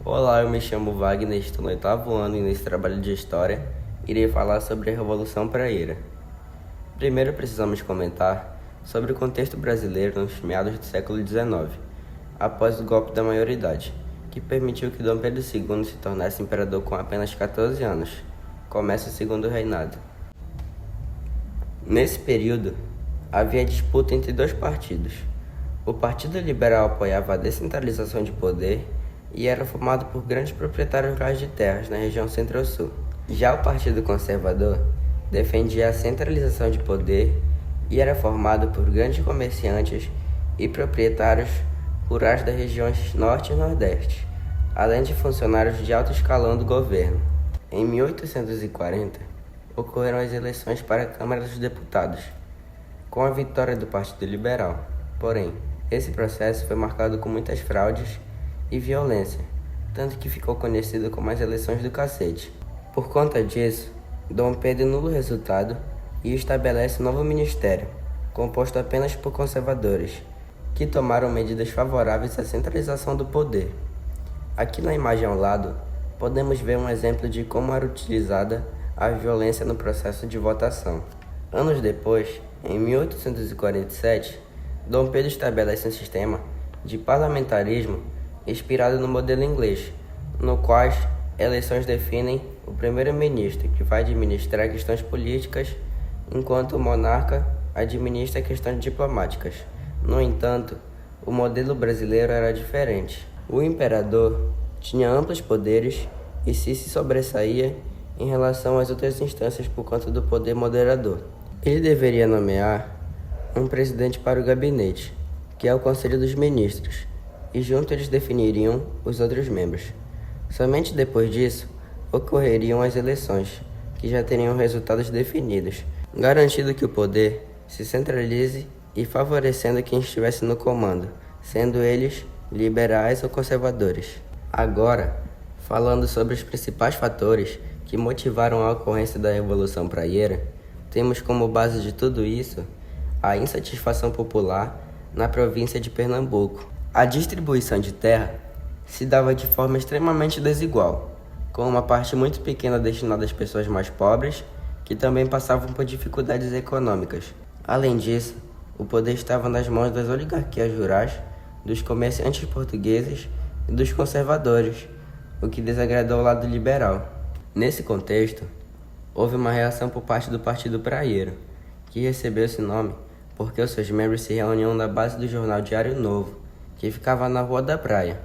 Olá, eu me chamo Wagner, estou no 8º ano e nesse trabalho de História irei falar sobre a Revolução Praieira. Primeiro precisamos comentar sobre o contexto brasileiro nos meados do século XIX, após o golpe da maioridade, que permitiu que Dom Pedro II se tornasse imperador com apenas 14 anos. Começa o segundo reinado. Nesse período, havia disputa entre dois partidos. O Partido Liberal apoiava a descentralização de poder e era formado por grandes proprietários rurais de terras na região Centro-Sul. Já o Partido Conservador defendia a centralização de poder e era formado por grandes comerciantes e proprietários rurais das regiões Norte e Nordeste, além de funcionários de alto escalão do governo. Em 1840, ocorreram as eleições para a Câmara dos Deputados, com a vitória do Partido Liberal. Porém, esse processo foi marcado com muitas fraudes e violência, tanto que ficou conhecido como as eleições do cacete. Por conta disso, Dom Pedro anula o resultado e estabelece um novo ministério, composto apenas por conservadores, que tomaram medidas favoráveis à centralização do poder. Aqui na imagem ao lado, podemos ver um exemplo de como era utilizada a violência no processo de votação. Anos depois, em 1847, Dom Pedro estabelece um sistema de parlamentarismo inspirado no modelo inglês, no qual eleições definem o primeiro-ministro, que vai administrar questões políticas, enquanto o monarca administra questões diplomáticas. No entanto, o modelo brasileiro era diferente. O imperador tinha amplos poderes e se sobressaía em relação às outras instâncias por conta do poder moderador. Ele deveria nomear um presidente para o gabinete, que é o Conselho dos Ministros, e junto eles definiriam os outros membros. Somente depois disso, ocorreriam as eleições, que já teriam resultados definidos, garantindo que o poder se centralize e favorecendo quem estivesse no comando, sendo eles liberais ou conservadores. Agora, falando sobre os principais fatores que motivaram a ocorrência da Revolução Praieira, temos como base de tudo isso a insatisfação popular na província de Pernambuco. A distribuição de terra se dava de forma extremamente desigual, com uma parte muito pequena destinada às pessoas mais pobres, que também passavam por dificuldades econômicas. Além disso, o poder estava nas mãos das oligarquias rurais, dos comerciantes portugueses e dos conservadores, o que desagradou o lado liberal. Nesse contexto, houve uma reação por parte do Partido Praieiro, que recebeu esse nome porque os seus membros se reuniam na base do jornal Diário Novo, que ficava na Rua da Praia.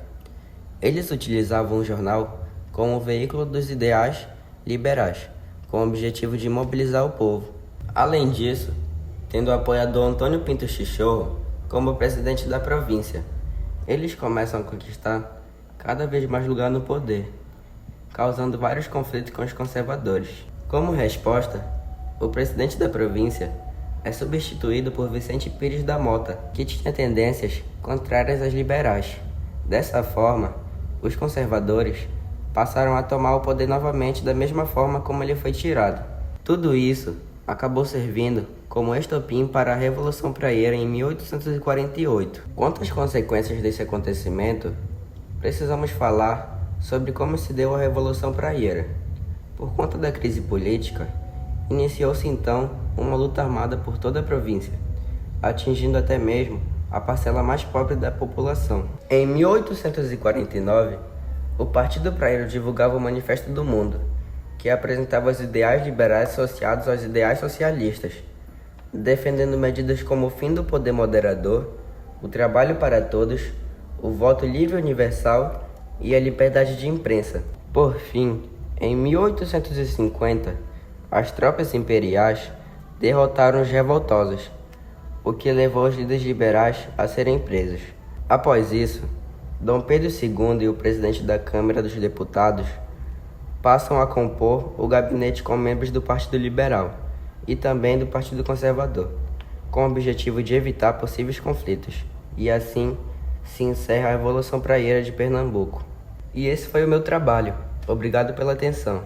Eles utilizavam o jornal como veículo dos ideais liberais, com o objetivo de mobilizar o povo. Além disso, tendo o apoiador Antônio Pinto Chichorro como presidente da província, eles começam a conquistar cada vez mais lugar no poder, causando vários conflitos com os conservadores. Como resposta, o presidente da província é substituído por Vicente Pires da Mota, que tinha tendências contrárias às liberais. Dessa forma, os conservadores passaram a tomar o poder novamente da mesma forma como ele foi tirado. Tudo isso acabou servindo como estopim para a Revolução Praieira em 1848. Quanto às consequências desse acontecimento, precisamos falar sobre como se deu a Revolução Praieira. Por conta da crise política, iniciou-se então uma luta armada por toda a província, atingindo até mesmo a parcela mais pobre da população. Em 1849, o Partido Praieiro divulgava o Manifesto do Mundo, que apresentava os ideais liberais associados aos ideais socialistas, defendendo medidas como o fim do poder moderador, o trabalho para todos, o voto livre universal e a liberdade de imprensa. Por fim, em 1850, as tropas imperiais derrotaram os revoltosos, o que levou os líderes liberais a serem presos. Após isso, Dom Pedro II e o presidente da Câmara dos Deputados passam a compor o gabinete com membros do Partido Liberal e também do Partido Conservador, com o objetivo de evitar possíveis conflitos. E assim se encerra a Revolução Praieira de Pernambuco. E esse foi o meu trabalho. Obrigado pela atenção.